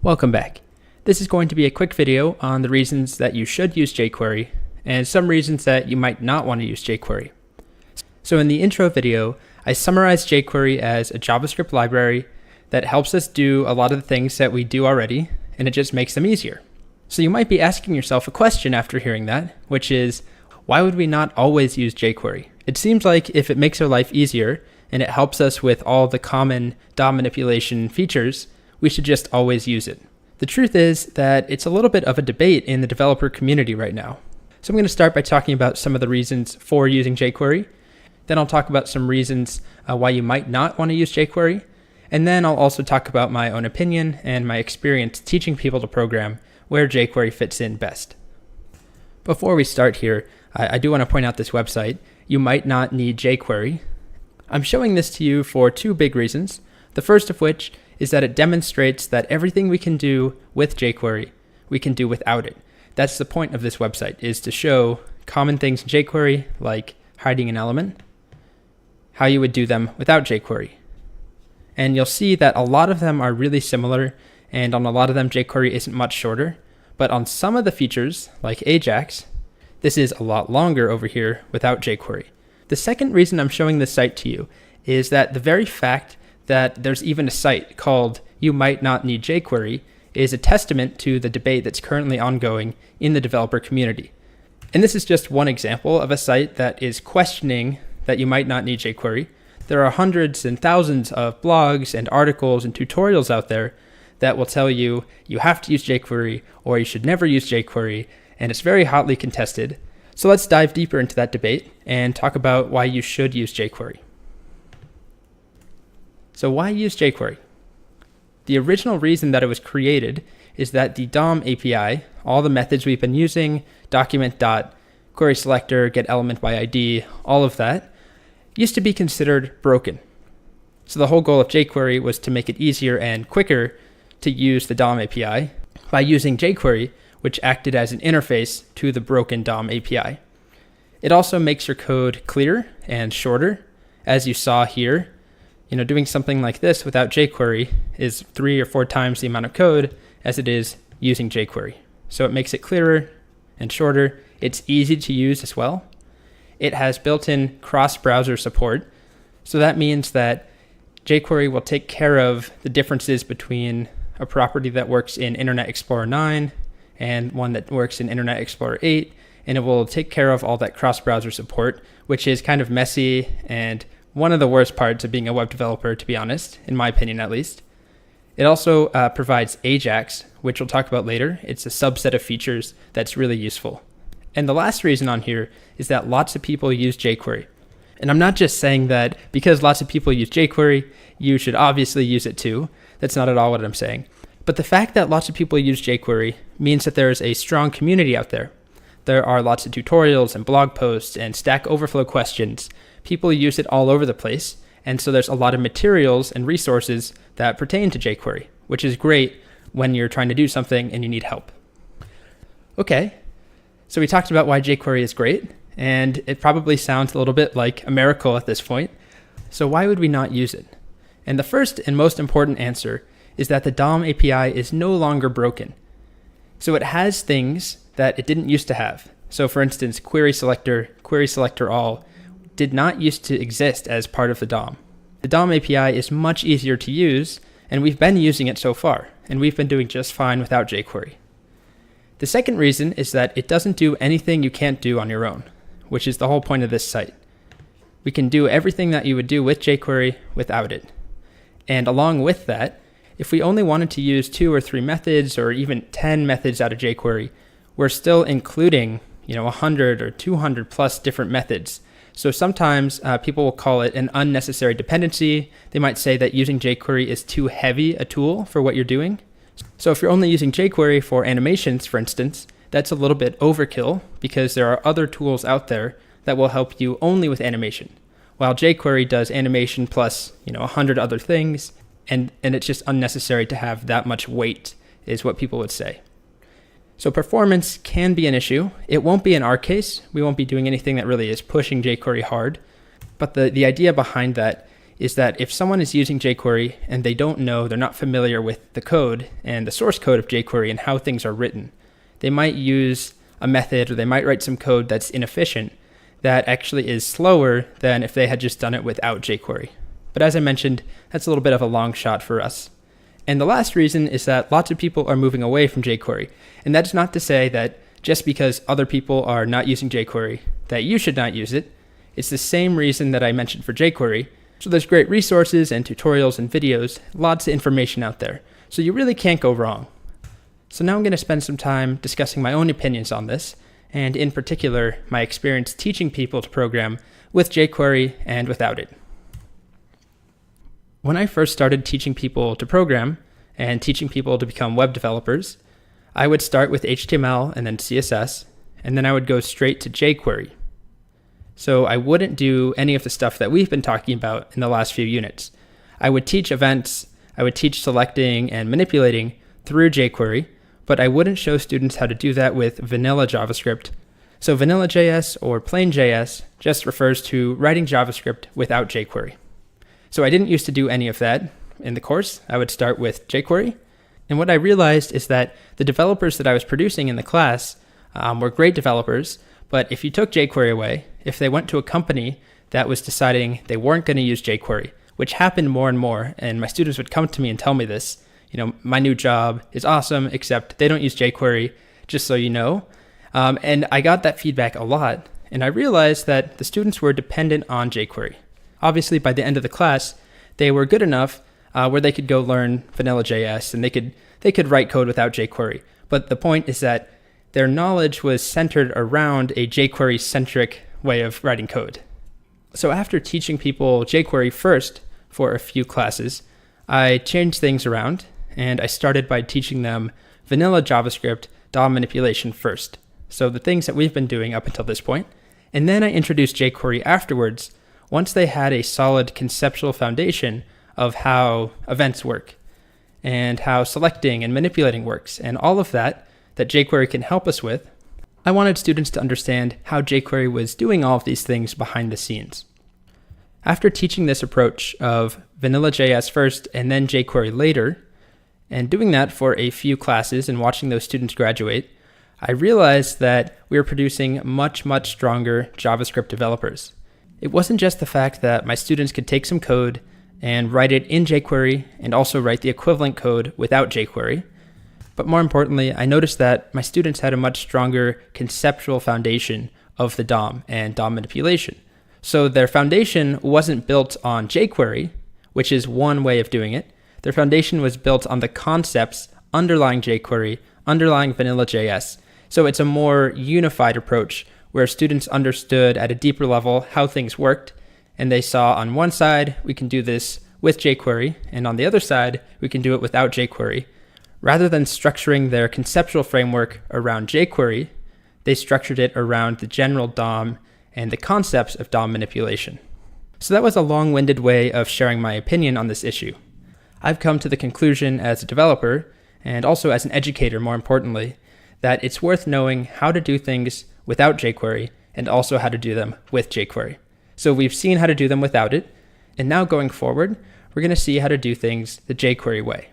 Welcome back. This is going to be a quick video on the reasons that you should use jQuery and some reasons that you might not want to use jQuery. So in the intro video, I summarized jQuery as a JavaScript library that helps us do a lot of the things that we do already, and it just makes them easier. So you might be asking yourself a question after hearing that, which is, why would we not always use jQuery? It seems like if it makes our life easier and it helps us with all the common DOM manipulation features, we should just always use it. The truth is that it's a little bit of a debate in the developer community right now. So I'm going to start by talking about some of the reasons for using jQuery. Then I'll talk about some reasons why you might not want to use jQuery. And then I'll also talk about my own opinion and my experience teaching people to program where jQuery fits in best. Before we start here, I do want to point out this website. You might not need jQuery. I'm showing this to you for two big reasons. The first of which is that it demonstrates that everything we can do with jQuery, we can do without it. That's the point of this website, is to show common things in jQuery, like hiding an element, how you would do them without jQuery. And you'll see that a lot of them are really similar, and on a lot of them jQuery isn't much shorter. But on some of the features, like Ajax, this is a lot longer over here without jQuery. The second reason I'm showing this site to you is that the very fact that there's even a site called You Might Not Need jQuery is a testament to the debate that's currently ongoing in the developer community. And this is just one example of a site that is questioning that you might not need jQuery. There are hundreds and thousands of blogs and articles and tutorials out there that will tell you you have to use jQuery or you should never use jQuery, and it's very hotly contested. So let's dive deeper into that debate and talk about why you should use jQuery. So why use jQuery? The original reason that it was created is that the DOM API, all the methods we've been using, document.querySelector, getElementById, all of that, used to be considered broken. So the whole goal of jQuery was to make it easier and quicker to use the DOM API by using jQuery, which acted as an interface to the broken DOM API. It also makes your code clearer and shorter, as you saw here. Doing something like this without jQuery is 3 or 4 times the amount of code as it is using jQuery. So it makes it clearer and shorter. It's easy to use as well. It has built-in cross-browser support. So that means that jQuery will take care of the differences between a property that works in Internet Explorer 9 and one that works in Internet Explorer 8. And it will take care of all that cross-browser support, which is kind of messy and one of the worst parts of being a web developer, to be honest, in my opinion at least. It also provides Ajax, which we'll talk about later. It's a subset of features that's really useful. And the last reason on here is that lots of people use jQuery. And I'm not just saying that because lots of people use jQuery, you should obviously use it too. That's not at all what I'm saying. But the fact that lots of people use jQuery means that there is a strong community out there. There are lots of tutorials and blog posts and Stack Overflow questions. People use it all over the place, and so there's a lot of materials and resources that pertain to jQuery, which is great when you're trying to do something and you need help. Okay, so we talked about why jQuery is great, and it probably sounds a little bit like a miracle at this point. So why would we not use it? And the first and most important answer is that the DOM API is no longer broken. So it has things that it didn't used to have. So for instance, query selector all, did not used to exist as part of the DOM. The DOM API is much easier to use, and we've been using it so far, and we've been doing just fine without jQuery. The second reason is that it doesn't do anything you can't do on your own, which is the whole point of this site. We can do everything that you would do with jQuery without it. And along with that, if we only wanted to use 2 or 3 methods or even 10 methods out of jQuery, we're still including 100 or 200 plus different methods. So sometimes people will call it an unnecessary dependency. They might say that using jQuery is too heavy a tool for what you're doing. So if you're only using jQuery for animations, for instance, that's a little bit overkill because there are other tools out there that will help you only with animation, while jQuery does animation plus 100 other things, and it's just unnecessary to have that much weight, is what people would say. So performance can be an issue. It won't be in our case. We won't be doing anything that really is pushing jQuery hard. But the idea behind that is that if someone is using jQuery and they don't know, they're not familiar with the code and the source code of jQuery and how things are written, they might use a method or they might write some code that's inefficient that actually is slower than if they had just done it without jQuery. But as I mentioned, that's a little bit of a long shot for us. And the last reason is that lots of people are moving away from jQuery. And that's not to say that just because other people are not using jQuery, that you should not use it. It's the same reason that I mentioned for jQuery. So there's great resources and tutorials and videos, lots of information out there. So you really can't go wrong. So now I'm going to spend some time discussing my own opinions on this, and in particular, my experience teaching people to program with jQuery and without it. When I first started teaching people to program and teaching people to become web developers, I would start with HTML and then CSS, and then I would go straight to jQuery. So I wouldn't do any of the stuff that we've been talking about in the last few units. I would teach events, I would teach selecting and manipulating through jQuery, but I wouldn't show students how to do that with vanilla JavaScript. So vanilla.js or plain.js just refers to writing JavaScript without jQuery. So I didn't used to do any of that in the course. I would start with jQuery. And what I realized is that the developers that I was producing in the class were great developers, but if you took jQuery away, if they went to a company that was deciding they weren't going to use jQuery, which happened more and more, and my students would come to me and tell me this, my new job is awesome, except they don't use jQuery, just so you know. And I got that feedback a lot, and I realized that the students were dependent on jQuery. Obviously, by the end of the class, they were good enough where they could go learn vanilla.js, and they could write code without jQuery. But the point is that their knowledge was centered around a jQuery-centric way of writing code. So after teaching people jQuery first for a few classes, I changed things around, and I started by teaching them vanilla JavaScript DOM manipulation first. So the things that we've been doing up until this point. And then I introduced jQuery afterwards, once they had a solid conceptual foundation of how events work and how selecting and manipulating works and all of that jQuery can help us with. I wanted students to understand how jQuery was doing all of these things behind the scenes. After teaching this approach of vanilla.js first and then jQuery later, and doing that for a few classes and watching those students graduate, I realized that we were producing much, much stronger JavaScript developers. It wasn't just the fact that my students could take some code and write it in jQuery and also write the equivalent code without jQuery, but more importantly, I noticed that my students had a much stronger conceptual foundation of the DOM and DOM manipulation. So their foundation wasn't built on jQuery, which is one way of doing it. Their foundation was built on the concepts underlying jQuery, underlying vanilla.js. So it's a more unified approach where students understood at a deeper level how things worked, and they saw on one side, we can do this with jQuery, and on the other side, we can do it without jQuery. Rather than structuring their conceptual framework around jQuery, they structured it around the general DOM and the concepts of DOM manipulation. So that was a long-winded way of sharing my opinion on this issue. I've come to the conclusion as a developer, and also as an educator more importantly, that it's worth knowing how to do things without jQuery and also how to do them with jQuery. So we've seen how to do them without it, and now going forward, we're going to see how to do things the jQuery way.